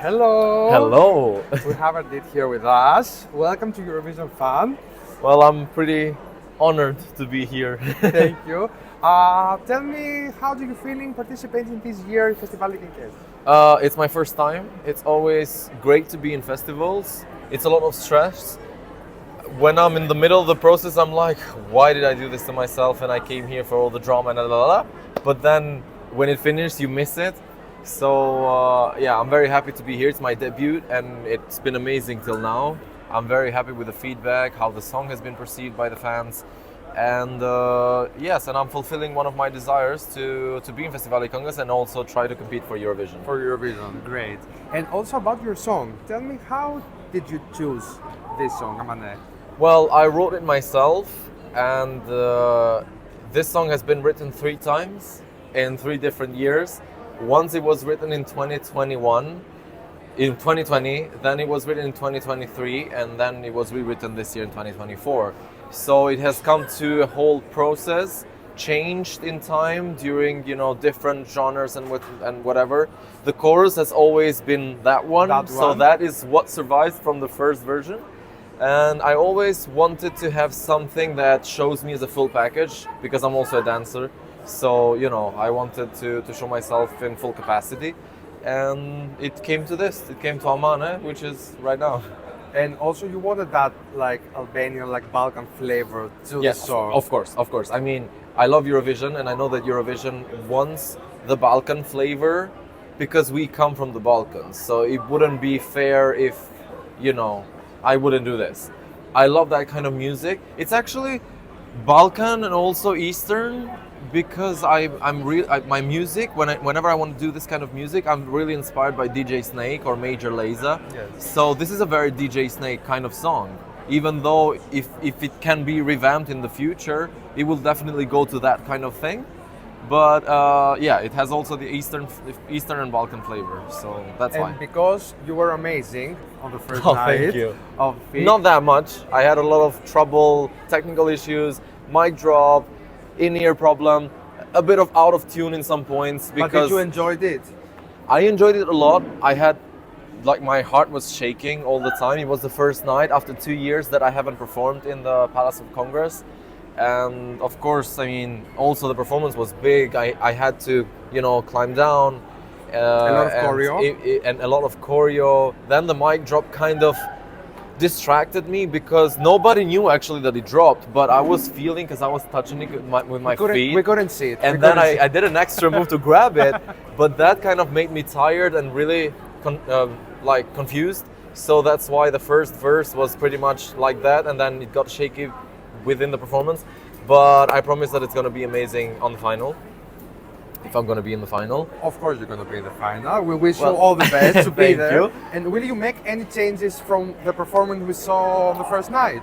Hello. Hello. We have Ardit here with us. Welcome to EurovisionFun. Well, I'm pretty honored to be here. Thank you. Tell me, how do you feeling participating this year in Festivali Këngës? It's my first time. It's always great to be in festivals. It's a lot of stress. When I'm in the middle of the process, I'm like, why did I do this to myself? And I came here for all the drama and la. But then when it finished, you miss it. So yeah, I'm very happy to be here. It's my debut and it's been amazing till now. I'm very happy with the feedback, how the song has been perceived by the fans. And yes, and I'm fulfilling one of my desires to be in Festivali Këngës and also try to compete for Eurovision. For Eurovision, great. And also about your song, tell me, how did you choose this song, Amane? Well, I wrote it myself, and this song has been written 3 times in 3 different years. Once it was written in 2021, in 2020, then it was written in 2023, and then it was rewritten this year in 2024. So it has come to a whole process, changed in time during different genres and whatever. The chorus has always been that one, so that is what survives from the first version. And I always wanted to have something that shows me as a full package because I'm also a dancer. So I wanted to show myself in full capacity. And it came to this. It came to Amane, which is right now. And also you wanted that Albanian, Balkan flavor to the song. Of course. I mean, I love Eurovision and I know that Eurovision wants the Balkan flavor because we come from the Balkans. So it wouldn't be fair if, I wouldn't do this. I love that kind of music. It's actually Balkan and also Eastern because my music, whenever I want to do this kind of music, I'm really inspired by DJ Snake or Major Lazer. Yes. So this is a very DJ Snake kind of song. Even though if it can be revamped in the future, it will definitely go to that kind of thing. But yeah, it has also the Eastern and Balkan flavor, so that's why. And because you were amazing on the first Oh, night thank you. of it. Not that much. I had a lot of trouble, technical issues, mic drop, in-ear problem, a bit of out of tune in some points. But did you enjoy it? I enjoyed it a lot. I had, my heart was shaking all the time. It was the first night after 2 years that I haven't performed in the Palace of Congress. And of course, I mean, also the performance was big. I had to, climb down. A lot of choreo. And a lot of choreo. Then the mic drop kind of distracted me because nobody knew actually that it dropped, but I was feeling because I was touching it with my feet. We couldn't see it. And then I did an extra move to grab it, but that kind of made me tired and really confused. So that's why the first verse was pretty much like that, and then it got shaky within the performance. But I promise that it's going to be amazing on the final. If I'm going to be in the final. Of course you're going to be in the final. We wish you all the best to be there. You. And will you make any changes from the performance we saw on the first night?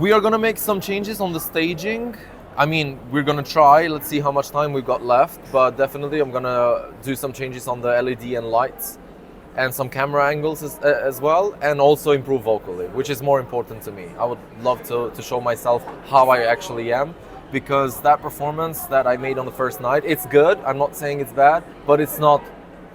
We are going to make some changes on the staging. I mean, we're going to try. Let's see how much time we've got left. But definitely I'm going to do some changes on the LED and lights and some camera angles as well, and also improve vocally, which is more important to me. I would love to show myself how I actually am. Because that performance that I made on the first night, it's good. I'm not saying it's bad, but it's not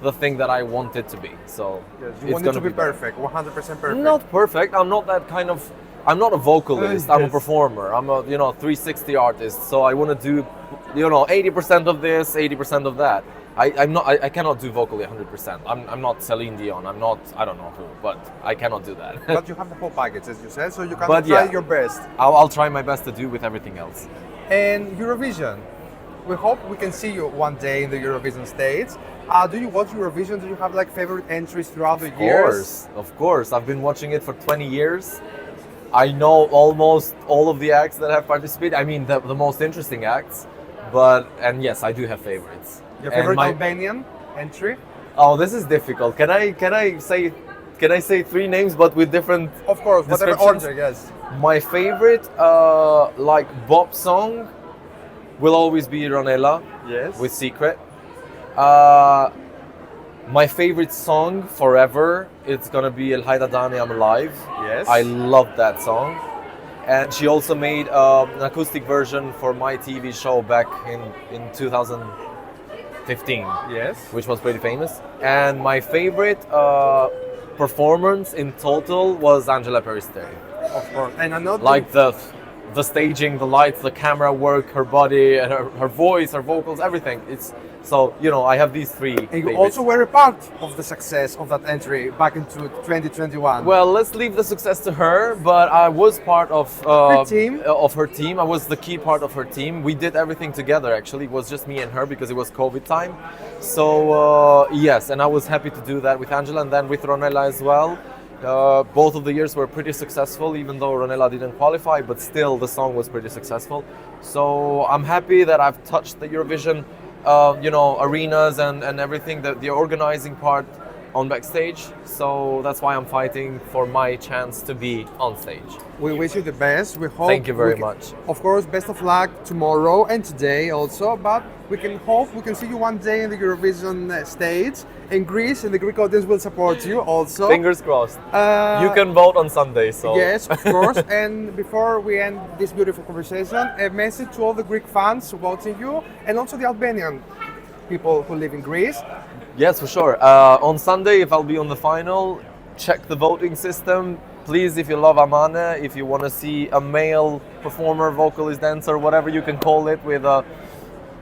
the thing that I want it to be. So yes, you want it to be perfect, 100% perfect. Not perfect. I'm not that kind of. I'm not a vocalist. I'm a performer. I'm a 360 artist. So I want to do 80% of this, 80% of that. I cannot do vocally 100%. I'm not Celine Dion. I'm not, I don't know who, but I cannot do that. But you have the whole package, as you said, so you can try your best. I'll try my best to do with everything else. And Eurovision, we hope we can see you one day in the Eurovision stage. Do you watch Eurovision? Do you have favorite entries throughout the years? Of course. I've been watching it for 20 years. I know almost all of the acts that have participated. I mean, the most interesting acts. And yes, I do have favorites. Your favorite Albanian entry? Oh, this is difficult. Can I say 3 names but with different? Of course, whatever order, yes. My favorite bop song will always be Ronella. Yes. With Secret. My favorite song forever, it's gonna be El Hayda Dani I'm Alive. Yes. I love that song. And she also made an acoustic version for my TV show back in 2000. 15, Yes. which was pretty famous. And my favorite performance in total was Angela Peristeri. Of course. And another. Like the staging, the lights, the camera work, her body, and her voice, her vocals, everything. It's so, you know, I have these three. And you favorites. also were a part of the success of that entry back into 2021. Well, let's leave the success to her, but I was part of Her team? Of her team. I was the key part of her team. We did everything together. Actually, it was just me and her because it was COVID time. So yes, and I was happy to do that with Angela and then with Ronella as well. Both of the years were pretty successful, even though Ronella didn't qualify, but still the song was pretty successful. So I'm happy that I've touched the Eurovision, you know, arenas and everything, the organizing part on backstage. So that's why I'm fighting for my chance to be on stage. We wish you the best. We hope. Thank you very we can- much. Of course, best of luck tomorrow and today also. But we can hope we can see you one day in the Eurovision stage in Greece, and the Greek audience will support you also. Fingers crossed. Uh, You can vote on Sunday, so Yes, of course. And before we end this beautiful conversation, a message to all the Greek fans watching you, and also the Albanian people who live in Greece. yes, for sure. On Sunday, if I'll be on the final, check the voting system. Please, if you love Amane, if you want to see a male performer, vocalist, dancer, whatever you can call it, with a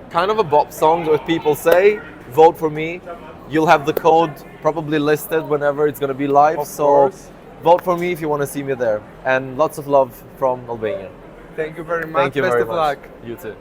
kind of a bop song, what people say, vote for me. You'll have the code probably listed whenever it's going to be live. Of So course. vote for me if you want to see me there. And lots of love from Albania. Thank you very much. Thank you best very of much. luck. You too.